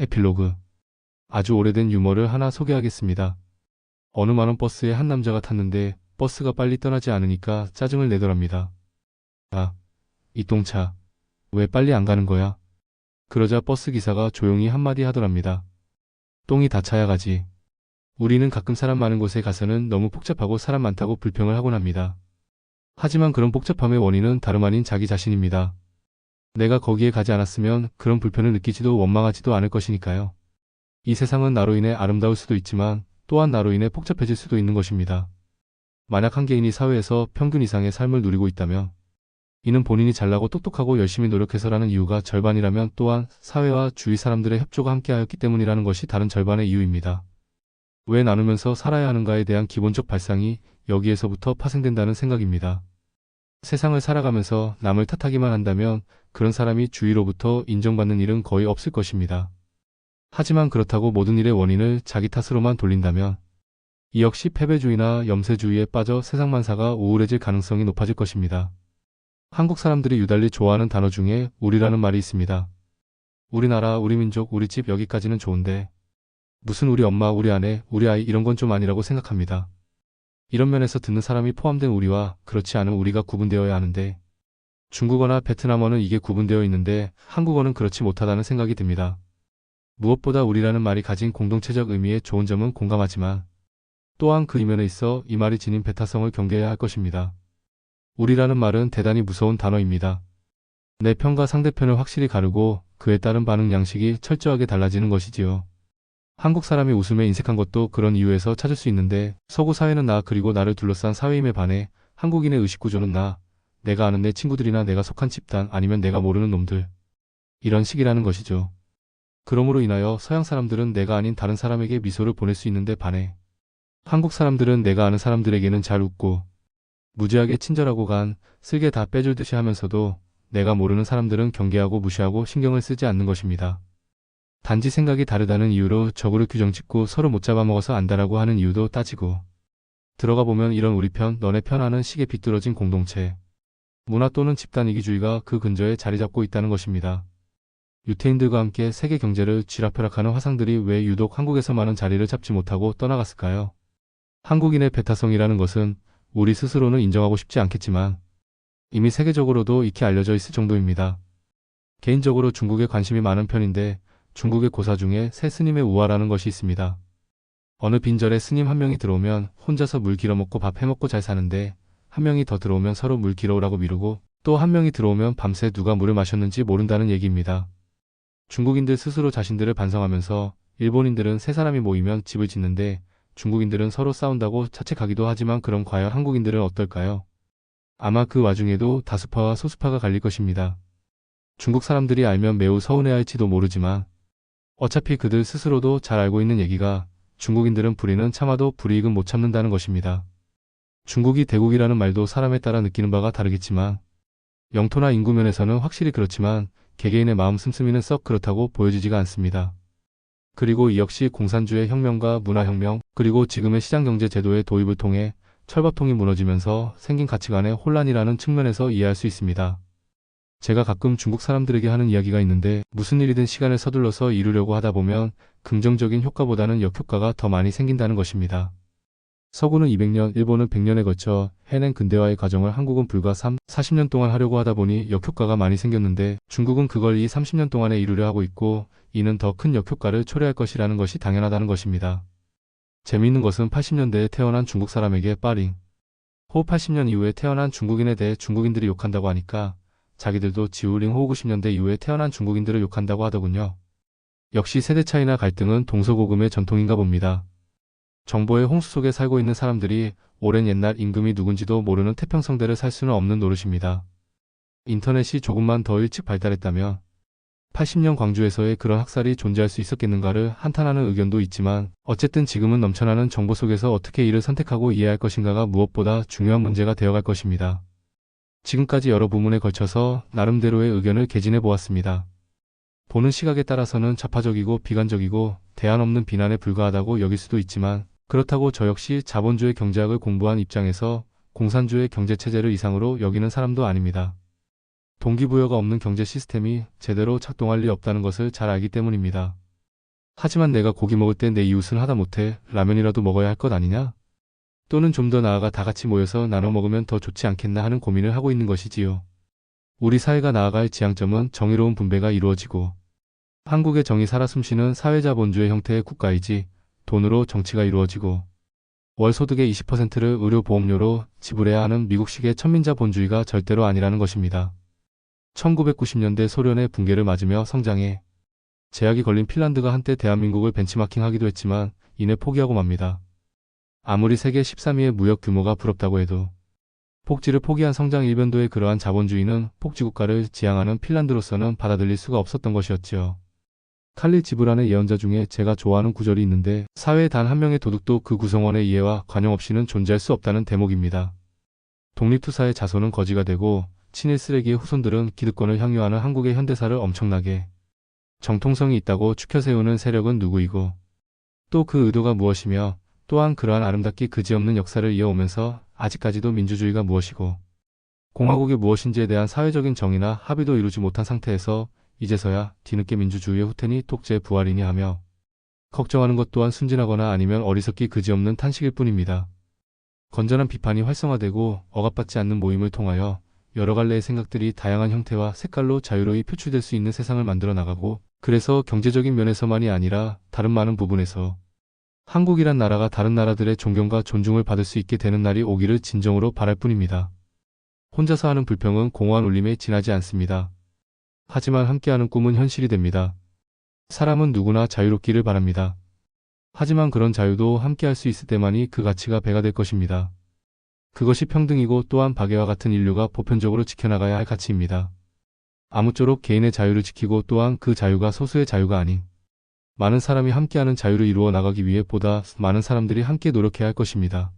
에필로그. 아주 오래된 유머를 하나 소개하겠습니다. 어느 많은 버스에 한 남자가 탔는데 버스가 빨리 떠나지 않으니까 짜증을 내더랍니다. 아, 이 똥차. 왜 빨리 안 가는 거야? 그러자 버스 기사가 조용히 한마디 하더랍니다. 똥이 다 차야 가지. 우리는 가끔 사람 많은 곳에 가서는 너무 복잡하고 사람 많다고 불평을 하곤 합니다. 하지만 그런 복잡함의 원인은 다름 아닌 자기 자신입니다. 내가 거기에 가지 않았으면 그런 불편을 느끼지도 원망하지도 않을 것이니까요. 이 세상은 나로 인해 아름다울 수도 있지만 또한 나로 인해 복잡해질 수도 있는 것입니다. 만약 한 개인이 사회에서 평균 이상의 삶을 누리고 있다면 이는 본인이 잘나고 똑똑하고 열심히 노력해서라는 이유가 절반이라면 또한 사회와 주위 사람들의 협조가 함께하였기 때문이라는 것이 다른 절반의 이유입니다. 왜 나누면서 살아야 하는가에 대한 기본적 발상이 여기에서부터 파생된다는 생각입니다. 세상을 살아가면서 남을 탓하기만 한다면 그런 사람이 주위로부터 인정받는 일은 거의 없을 것입니다. 하지만 그렇다고 모든 일의 원인을 자기 탓으로만 돌린다면 이 역시 패배주의나 염세주의에 빠져 세상만사가 우울해질 가능성이 높아질 것입니다. 한국 사람들이 유달리 좋아하는 단어 중에 우리라는 말이 있습니다. 우리나라, 우리 민족, 우리 집 여기까지는 좋은데 무슨 우리 엄마, 우리 아내, 우리 아이 이런 건 좀 아니라고 생각합니다. 이런 면에서 듣는 사람이 포함된 우리와 그렇지 않은 우리가 구분되어야 하는데 중국어나 베트남어는 이게 구분되어 있는데 한국어는 그렇지 못하다는 생각이 듭니다. 무엇보다 우리라는 말이 가진 공동체적 의미의 좋은 점은 공감하지만 또한 그 이면에 있어 이 말이 지닌 배타성을 경계해야 할 것입니다. 우리라는 말은 대단히 무서운 단어입니다. 내 편과 상대편을 확실히 가르고 그에 따른 반응 양식이 철저하게 달라지는 것이지요. 한국 사람이 웃음에 인색한 것도 그런 이유에서 찾을 수 있는데 서구 사회는 나 그리고 나를 둘러싼 사회임에 반해 한국인의 의식구조는 나, 내가 아는 내 친구들이나 내가 속한 집단 아니면 내가 모르는 놈들 이런 식이라는 것이죠. 그러므로 인하여 서양 사람들은 내가 아닌 다른 사람에게 미소를 보낼 수 있는데 반해 한국 사람들은 내가 아는 사람들에게는 잘 웃고 무지하게 친절하고 쓸게 다 빼줄 듯이 하면서도 내가 모르는 사람들은 경계하고 무시하고 신경을 쓰지 않는 것입니다. 단지 생각이 다르다는 이유로 적으로 규정짓고 서로 못 잡아먹어서 안다라고 하는 이유도 따지고 들어가 보면 이런 우리 편, 너네 편 하는 식의 비뚤어진 공동체, 문화 또는 집단 이기주의가 그 근저에 자리 잡고 있다는 것입니다. 유태인들과 함께 세계 경제를 쥐락펴락하는 화상들이 왜 유독 한국에서만은 자리를 잡지 못하고 떠나갔을까요? 한국인의 배타성이라는 것은 우리 스스로는 인정하고 싶지 않겠지만 이미 세계적으로도 익히 알려져 있을 정도입니다. 개인적으로 중국에 관심이 많은 편인데 중국의 고사 중에 새 스님의 우화라는 것이 있습니다. 어느 빈절에 스님 한 명이 들어오면 혼자서 물 길어먹고 밥 해먹고 잘 사는데 한 명이 더 들어오면 서로 물 길어오라고 미루고 또 한 명이 들어오면 밤새 누가 물을 마셨는지 모른다는 얘기입니다. 중국인들 스스로 자신들을 반성하면서 일본인들은 세 사람이 모이면 집을 짓는데 중국인들은 서로 싸운다고 자책하기도 하지만 그럼 과연 한국인들은 어떨까요? 아마 그 와중에도 다수파와 소수파가 갈릴 것입니다. 중국 사람들이 알면 매우 서운해할지도 모르지만 어차피 그들 스스로도 잘 알고 있는 얘기가 중국인들은 불의는 참아도 불이익은 못 참는다는 것입니다. 중국이 대국이라는 말도 사람에 따라 느끼는 바가 다르겠지만 영토나 인구 면에서는 확실히 그렇지만 개개인의 마음 씀씀이는 썩 그렇다고 보여지지가 않습니다. 그리고 이 역시 공산주의 혁명과 문화혁명 그리고 지금의 시장경제 제도의 도입을 통해 철밥통이 무너지면서 생긴 가치관의 혼란이라는 측면에서 이해할 수 있습니다. 제가 가끔 중국 사람들에게 하는 이야기가 있는데 무슨 일이든 시간을 서둘러서 이루려고 하다 보면 긍정적인 효과보다는 역효과가 더 많이 생긴다는 것입니다. 서구는 200년, 일본은 100년에 걸쳐 해낸 근대화의 과정을 한국은 불과 40년 동안 하려고 하다 보니 역효과가 많이 생겼는데 중국은 그걸 이 30년 동안에 이루려 하고 있고 이는 더 큰 역효과를 초래할 것이라는 것이 당연하다는 것입니다. 재미있는 것은 80년대에 태어난 중국 사람에게 빠링, 호 80년 이후에 태어난 중국인에 대해 중국인들이 욕한다고 하니까 자기들도 지우링 호 90년대 이후에 태어난 중국인들을 욕한다고 하더군요. 역시 세대 차이나 갈등은 동서고금의 전통인가 봅니다. 정보의 홍수 속에 살고 있는 사람들이 오랜 옛날 임금이 누군지도 모르는 태평성대를 살 수는 없는 노릇입니다. 인터넷이 조금만 더 일찍 발달했다면 80년 광주에서의 그런 학살이 존재할 수 있었겠는가를 한탄하는 의견도 있지만 어쨌든 지금은 넘쳐나는 정보 속에서 어떻게 이를 선택하고 이해할 것인가가 무엇보다 중요한 문제가 되어갈 것입니다. 지금까지 여러 부문에 걸쳐서 나름대로의 의견을 개진해 보았습니다. 보는 시각에 따라서는 좌파적이고 비관적이고 대안 없는 비난에 불과하다고 여길 수도 있지만 그렇다고 저 역시 자본주의 경제학을 공부한 입장에서 공산주의 경제체제를 이상으로 여기는 사람도 아닙니다. 동기부여가 없는 경제 시스템이 제대로 작동할 리 없다는 것을 잘 알기 때문입니다. 하지만 내가 고기 먹을 때 내 이웃은 하다못해 라면이라도 먹어야 할 것 아니냐? 또는 좀 더 나아가 다 같이 모여서 나눠 먹으면 더 좋지 않겠나 하는 고민을 하고 있는 것이지요. 우리 사회가 나아갈 지향점은 정의로운 분배가 이루어지고 한국의 정의 살아 숨쉬는 사회자본주의 형태의 국가이지 돈으로 정치가 이루어지고 월 소득의 20%를 의료보험료로 지불해야 하는 미국식의 천민자본주의가 절대로 아니라는 것입니다. 1990년대 소련의 붕괴를 맞으며 성장해 제약이 걸린 핀란드가 한때 대한민국을 벤치마킹하기도 했지만 이내 포기하고 맙니다. 아무리 세계 13위의 무역 규모가 부럽다고 해도 복지를 포기한 성장 일변도의 그러한 자본주의는 복지국가를 지향하는 핀란드로서는 받아들일 수가 없었던 것이었지요. 칼릴 지브란의 예언자 중에 제가 좋아하는 구절이 있는데 사회의 단 한 명의 도둑도 그 구성원의 이해와 관용 없이는 존재할 수 없다는 대목입니다. 독립투사의 자손은 거지가 되고 친일 쓰레기의 후손들은 기득권을 향유하는 한국의 현대사를 엄청나게 정통성이 있다고 추켜세우는 세력은 누구이고 또 그 의도가 무엇이며 또한 그러한 아름답기 그지없는 역사를 이어오면서 아직까지도 민주주의가 무엇이고 공화국이 무엇인지에 대한 사회적인 정의나 합의도 이루지 못한 상태에서 이제서야 뒤늦게 민주주의의 후퇴니 독재의 부활이니 하며 걱정하는 것 또한 순진하거나 아니면 어리석기 그지없는 탄식일 뿐입니다. 건전한 비판이 활성화되고 억압받지 않는 모임을 통하여 여러 갈래의 생각들이 다양한 형태와 색깔로 자유로이 표출될 수 있는 세상을 만들어 나가고 그래서 경제적인 면에서만이 아니라 다른 많은 부분에서 한국이란 나라가 다른 나라들의 존경과 존중을 받을 수 있게 되는 날이 오기를 진정으로 바랄 뿐입니다. 혼자서 하는 불평은 공허한 울림에 지나지 않습니다. 하지만 함께하는 꿈은 현실이 됩니다. 사람은 누구나 자유롭기를 바랍니다. 하지만 그런 자유도 함께할 수 있을 때만이 그 가치가 배가 될 것입니다. 그것이 평등이고 또한 박애와 같은 인류가 보편적으로 지켜나가야 할 가치입니다. 아무쪼록 개인의 자유를 지키고 또한 그 자유가 소수의 자유가 아닌 많은 사람이 함께하는 자유를 이루어 나가기 위해 보다 많은 사람들이 함께 노력해야 할 것입니다.